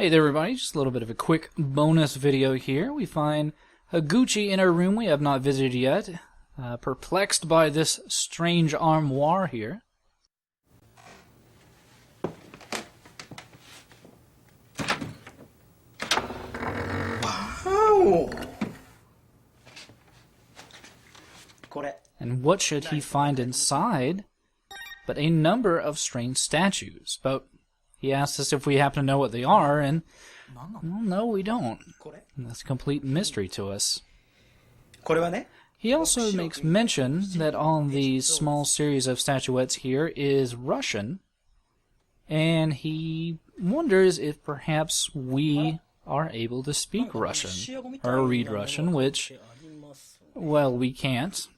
Hey there everybody, just a little bit of a quick bonus video here. We find Higuchi in a room we have not visited yet, perplexed by this strange armoire here. Wow! And what should he find inside but a number of strange statues? But he asks us if we happen to know what they are, and well, no, we don't. And that's a complete mystery to us. He also makes mention that on the small series of statuettes here is Russian, and he wonders if perhaps we are able to speak Russian, or read Russian, which, well, we can't.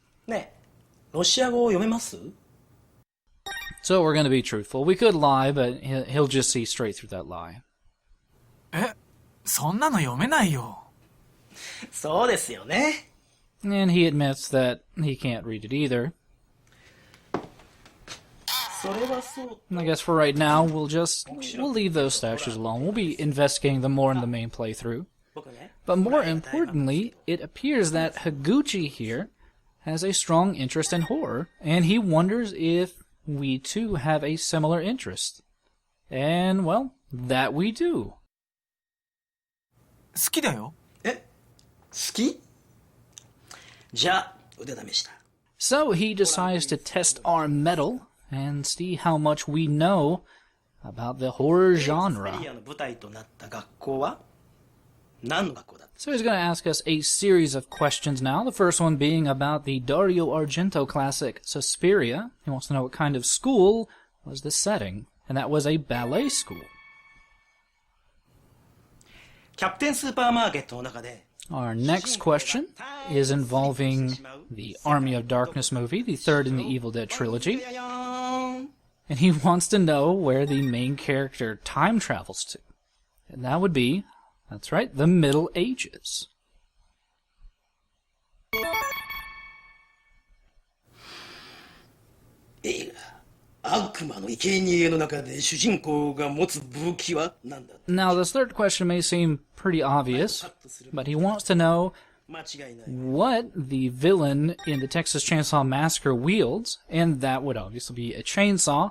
So we're going to be truthful. We could lie, but he'll just see straight through that lie. そんなの読めないよ。そうですよね。 And he admits that he can't read it either. And I guess for right now, we'll leave those statues alone. We'll be investigating them more in the main playthrough. But more importantly, it appears that Higuchi here has a strong interest in horror, and he wonders if we too have a similar interest. And, well, that we do. 好きだよ。好き？じゃあ、腕試しだ。 So he decides to test our mettle and see how much we know about the horror genre. So he's going to ask us a series of questions now. The first one being about the Dario Argento classic Suspiria. He wants to know what kind of school was the setting, and that was a ballet school. Our next question is involving the Army of Darkness movie, the third in the Evil Dead trilogy. And he wants to know where the main character time travels to. And that would be, that's right, the Middle Ages. Now, this third question may seem pretty obvious, but he wants to know what the villain in the Texas Chainsaw Massacre wields, and that would obviously be a chainsaw,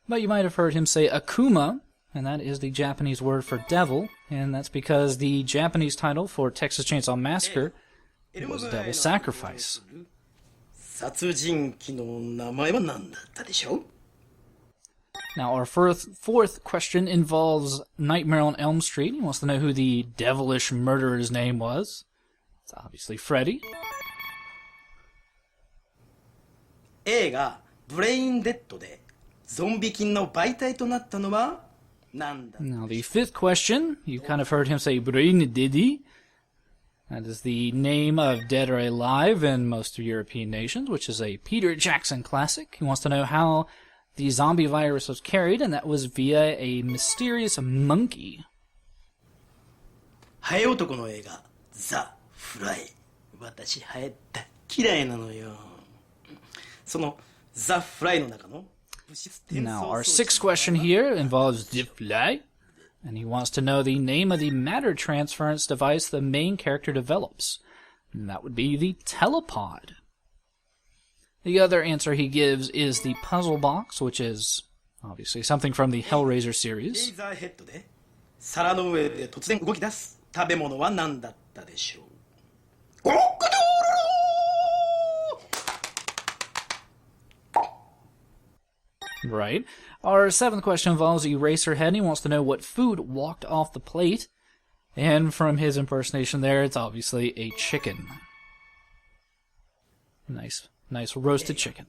but you might have heard him say Akuma, and that is the Japanese word for devil, and that's because the Japanese title for Texas Chainsaw Massacre was Devil Sacrifice. Now, our fourth question involves Nightmare on Elm Street. He wants to know who the devilish murderer's name was. It's obviously Freddy. Now, the fifth question, you kind of heard him say Brain Diddy. That is the name of Dead or Alive in most European nations, which is a Peter Jackson classic. He wants to know how the zombie virus was carried, and that was via a mysterious monkey. Now, our sixth question here involves The Fly, and he wants to know the name of the matter transference device the main character develops. And that would be the telepod. The other answer he gives is the puzzle box, which is obviously something from the Hellraiser series. Right. Our seventh question involves Eraserhead. He wants to know what food walked off the plate. And from his impersonation there, it's obviously a chicken. Nice roasted chicken.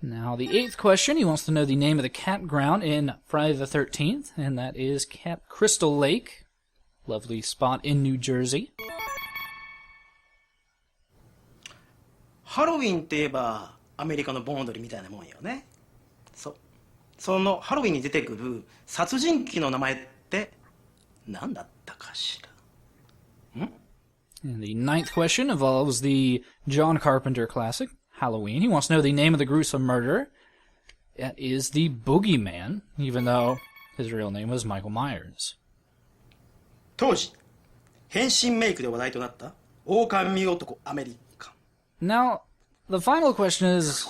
Now, the eighth question, he wants to know the name of the campground in Friday the 13th, and that is Camp Crystal Lake. Lovely spot in New Jersey. ハロウィンって言えばアメリカの盆踊りみたいなもんよね。そのハロウィンに出てくる殺人鬼の名前って何だったかしら？ And the ninth question involves the John Carpenter classic, Halloween. He wants to know the name of the gruesome murderer. It is the Boogeyman, even though his real name was Michael Myers. 当時変身メイクで話題となった狼男アメリカン Now, the final question is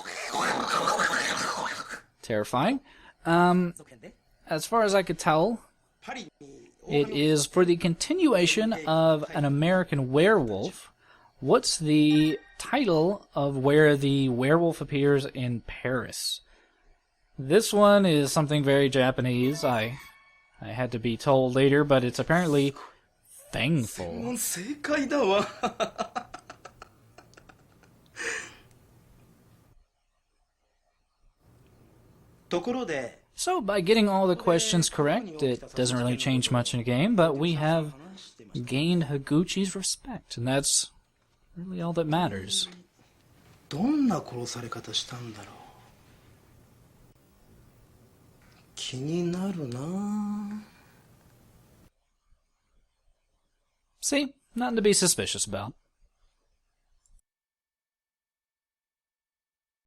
terrifying. As far as I could tell, パリに it is for the continuation of an American werewolf. What's the title of where the werewolf appears in Paris? This one is something very Japanese. I had to be told later, but it's apparently Fangful. 正解だわ ところで So, by getting all the questions correct, it doesn't really change much in a game, but we have gained Higuchi's respect, and that's really all that matters. どんな殺され方したんだろう気になるな See? Nothing to be suspicious about.